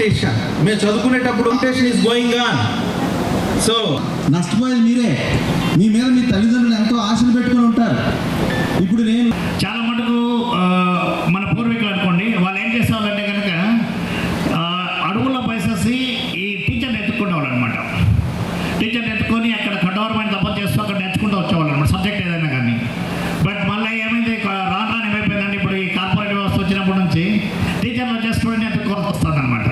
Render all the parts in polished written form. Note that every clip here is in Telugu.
కాంపిటీషన్. మేము చదువుకునేటప్పుడు competition is going on. So నష్టపోయేది మీరే. మీ మీద మీ తల్లిదండ్రులు ఎంతో ఆశలు పెట్టుకుని ఉంటారు. ఇప్పుడు నేను చాలా మటుకు మన పూర్వీకులు అనుకోండి, వాళ్ళు ఏం చేసేవాళ్ళంటే కనుక అడవుల్లో పోసేసి ఈ టీచర్ని ఎత్తుకునేవాళ్ళు అనమాట. టీచర్ని ఎత్తుకొని అక్కడ గవర్నమెంట్ తప్ప చేస్తూ అక్కడ నేర్చుకుంటూ వచ్చేవాళ్ళు అనమాట, సబ్జెక్ట్ ఏదైనా కానీ. బట్ మళ్ళీ ఏమైంది, రాను రాను ఏమైపోయిందంటే ఇప్పుడు ఈ కార్పొరేట్ వ్యవస్థ వచ్చినప్పటి నుంచి టీచర్లు వచ్చే స్టూడెంట్ ఎత్తుకోవాల్సి వస్తుంది అనమాట.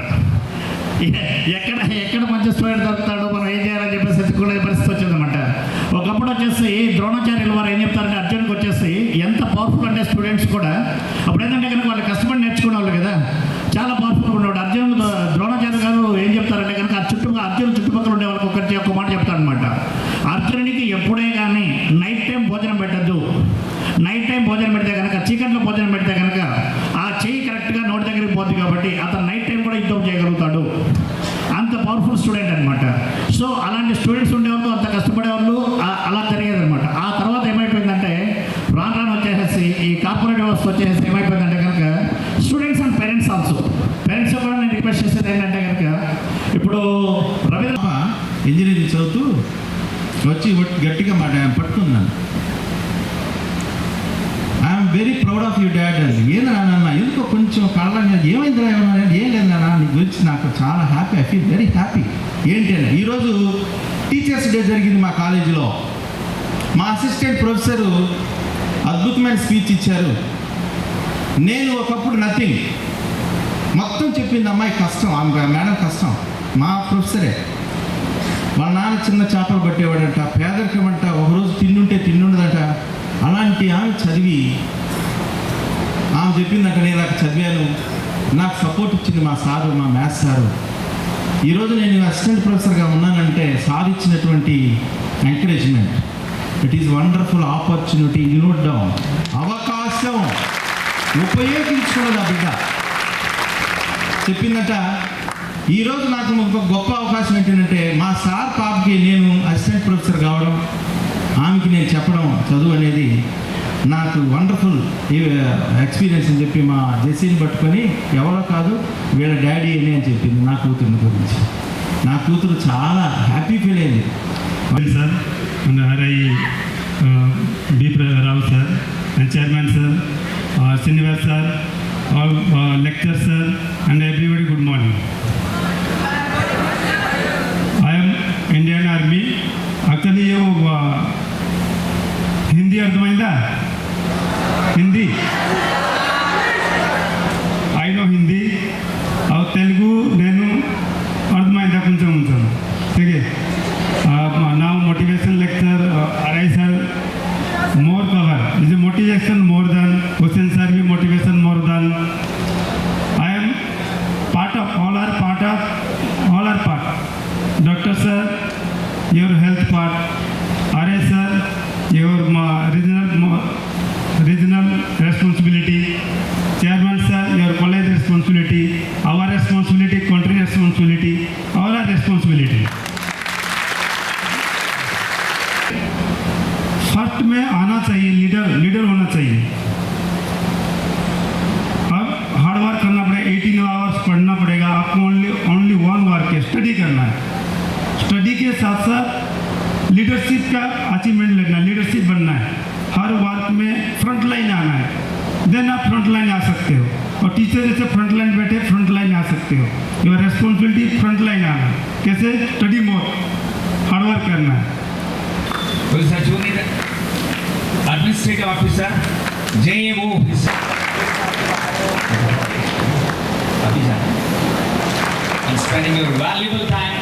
ఎక్కడ మంచి స్టూడెంట్ దొరుకుతాడో మనం ఏం చేయాలని చెప్పేసి ఎత్తుకునే పరిస్థితి వచ్చిందన్నమాట. ఒకప్పుడు వచ్చేసి ద్రోణాచార్యుల వారు ఏం చెప్తారంటే అర్జున్కి వచ్చేసి ఎంత పవర్ఫుల్ అంటే స్టూడెంట్స్ కూడా అప్పుడు ఏంటంటే కనుక వాళ్ళు కష్టపడి నేర్చుకునే వాళ్ళు కదా, చాలా పవర్ఫుల్గా ఉండేవాడు. అర్జున్ ద్రోణాచార్య గారు ఏం చెప్తారంటే కనుక అర్జున్ చుట్టుపక్కల ఉండే వాళ్ళకి ఒక మాట చెప్తారనమాట. అర్జునుడికి ఎప్పుడే కానీ నైట్ టైం భోజనం పెట్టద్దు. నైట్ టైం భోజనం పెడితే కనుక, చీకట్లో భోజనం పెడితే కనుక ఆ చెయ్యి కరెక్ట్గా నోటి దగ్గరికి పోతుంది కాబట్టి అతను నైట్ టైం కూడా యుద్ధం చేయగలుగుతాడు. అంత పవర్ఫుల్ స్టూడెంట్ అనమాట. సో అలాంటి స్టూడెంట్స్ ఉండేవాళ్ళు, అంత కష్టపడేవాళ్ళు, అలా జరిగేదనమాట. ఆ తర్వాత ఏమైపోయిందంటే రాను రాను వచ్చేసి ఈ కార్పొరేట్ వ్యవస్థ వచ్చేసి ఏమైపోయిందంటే కనుక students and parents also, parents కూడా నేను రిక్వెస్ట్ చేసేది ఏంటంటే కనుక ఇప్పుడు రవీంద్ర ఇంజనీరింగ్ చదువుతూ వచ్చి గట్టిగా పట్టుకున్నాను. I'm very proud of you dad అండి. ఏందన్నా ఎందుకో కొంచెం కళ్ళ ఏమైందిరా ఏమన్నా, ఏం లేదన్నా నీ గురించి నాకు చాలా happy, I feel very happy. ఏంటి అని ఈరోజు టీచర్స్ డే జరిగింది మా కాలేజీలో. మా అసిస్టెంట్ ప్రొఫెసరు అద్భుతమైన స్పీచ్ ఇచ్చారు. నేను ఒకప్పుడు నథింగ్, మొత్తం చెప్పింది అమ్మాయి కష్టం, ఆమె మేడం కష్టం. మా ప్రొఫెసరే, వాళ్ళ నాన్న చిన్న చేపలు పట్టేవాడంట, పేదరికం అంట, ఒకరోజు తిండుండదట. అలాంటి ఆమె చదివి ఆమె చెప్పిందంట, నేను నాకు చదివాను, నాకు సపోర్ట్ ఇచ్చింది మా సారు, మా మ్యాథ్స్ సారు. ఈరోజు నేను అసిస్టెంట్ ప్రొఫెసర్గా ఉన్నానంటే సార్ ఇచ్చినటువంటి encouragement. It is wonderful opportunity. Note down, అవకాశం ఉపయోగించుకున్నది ఆ బిడ్డ చెప్పిందట. ఈరోజు నాకు ఒక గొప్ప అవకాశం ఏంటంటే మా సార్ పాపకి నేను అసిస్టెంట్ ప్రొఫెసర్ కావడం, ఆమెకి నేను చెప్పడం చదువు అనేది నాకు వండర్ఫుల్ ఎక్స్పీరియన్స్ అని చెప్పి మా జెస్సీని పట్టుకొని ఎవరో కాదు వీళ్ళ డాడీ అని చెప్పింది నా కూతురుని గురించి. నా కూతురు చాలా హ్యాపీ ఫీల్ అయింది. Sir Hari B Rao sir and chairman sir, Srinivas sir, all lecture sir and everybody good morning. I am Indian Army. Actually, you Hindi అర్థమైందా? Hindi I know Hindi. తెలుగు నేను అర్థమైందా కొంచెం కొంచెం. ठीक है. Now motivation lecture Arai sir more cover. Is a motivation more than Hussain sir भी motivation more than. I am part of all are part. Doctor sir, your health part. Arai sir, your regional responsibility. Chairman sir, your college responsibility. Our responsibility, country responsibility. All our responsibility. First में आना चाहिए, लीडर होना चाहिए. अब हार्ड वर्क करना पड़ेगा, 18 आवर्स पढ़ना पड़ेगा आपको. ओनली वन वर्क है, स्टडी करना है. स्टडी के साथ साथ लीडरशिप का अचीवमेंट लेना, लीडरशिप बनना है. हर वर्क में फ्रंट लाइन आना है, देन आप फ्रंट लाइन आ सकते हो. और टीचर जैसे फ्रंट लाइन बैठे फ्रंट लाइन आ सकते हो. योर रेस्पॉन्सिबिलिटी फ्रंट लाइन आना. कैसे? स्टडी मोर, हार्ड वर्क करना है. Junior administrative officer JAO officer and spending your valuable time.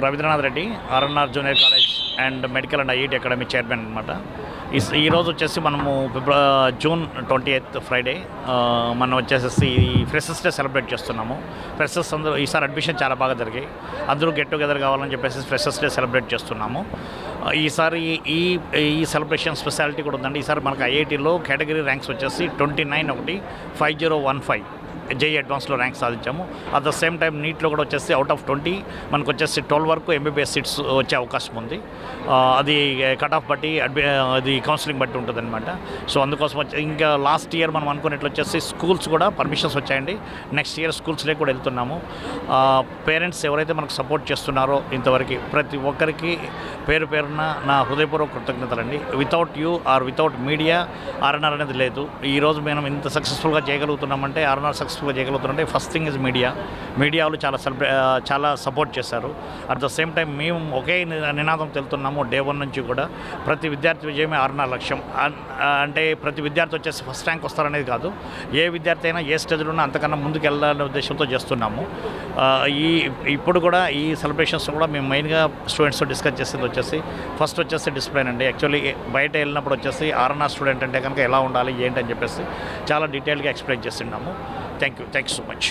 Ravindranath Reddy, RNR junior college and medical and IIT academy chairman అనమాట. ఈరోజు వచ్చేసి మనము జూన్ 28 ఫ్రైడే మనం వచ్చేసి ఫ్రెషర్స్ డే సెలబ్రేట్ చేస్తున్నాము. ఫ్రెషర్స్ అందరూ ఈసారి అడ్మిషన్ చాలా బాగా జరిగాయి. అందరూ గెట్ టుగెదర్ కావాలని చెప్పేసి ఫ్రెషర్స్ డే సెలబ్రేట్ చేస్తున్నాము. ఈసారి ఈ సెలబ్రేషన్ స్పెషాలిటీ కూడా ఉందండి. ఈసారి మనకు ఐఐటీలో కేటగిరీ ర్యాంక్స్ వచ్చేసి 29,5015 జేఈ అడ్వాన్స్లో ర్యాంక్ సాధించాము. అట్ ద సేమ్ టైం నీట్లో కూడా వచ్చేసి అవుట్ ఆఫ్ 20 మనకు వచ్చేసి 12 వరకు ఎంబీబీఎస్ సీట్స్ వచ్చే అవకాశం ఉంది. అది కట్ ఆఫ్ బట్టి అది కౌన్సిలింగ్ బట్టి ఉంటుంది అనమాట. సో అందుకోసం ఇంకా లాస్ట్ ఇయర్ మనం అనుకున్నట్లు వచ్చేసి స్కూల్స్ కూడా పర్మిషన్స్ వచ్చాయండి. నెక్స్ట్ ఇయర్ స్కూల్స్లో కూడా వెళ్తున్నాము. పేరెంట్స్ ఎవరైతే మనకు సపోర్ట్ చేస్తున్నారో ఇంతవరకు ప్రతి ఒక్కరికి పేరు పేరున నా హృదయపూర్వక కృతజ్ఞతలండి. Without you or without media RNR అనేది లేదు. ఈరోజు మేము ఇంత సక్సెస్ఫుల్గా చేయగలుగుతున్నామంటే ఆర్ఎన్ఆర్ సక్సెస్ఫుల్గా చేయగలుగుతున్నామంటే ఫస్ట్ థింగ్ ఇస్ మీడియా వాళ్ళు చాలా సపోర్ట్ చేశారు. అట్ ద సేమ్ టైం మేము ఒకే నినాదం తెలుతున్నాము డే 1 నుంచి కూడా. ప్రతి విద్యార్థి విజయమే ఆర్ఎన్ఆర్ లక్ష్యం. అంటే ప్రతి విద్యార్థి వచ్చేసి ఫస్ట్ ర్యాంక్ వస్తారనేది కాదు, ఏ విద్యార్థి అయినా ఏ స్టేజ్లో ఉన్నా అంతకన్నా ముందుకు వెళ్ళాలనే ఉద్దేశంతో చేస్తున్నాము. ఇప్పుడు కూడా ఈ సెలబ్రేషన్స్ కూడా మేము మెయిన్గా స్టూడెంట్స్తో డిస్కస్ చేసేది వచ్చేసి ఫస్ట్ వచ్చేసి డిసిప్లైన్ అండి. యాక్చువల్లీ బయట వెళ్ళినప్పుడు వచ్చేసి ఆర్ఎన్ఆర్ స్టూడెంట్ అంటే కనుక ఎలా ఉండాలి ఏంటి అని చెప్పేసి చాలా డీటెయిల్గా ఎక్స్ప్లెయిన్ చేస్తున్నాము. Thank you so much.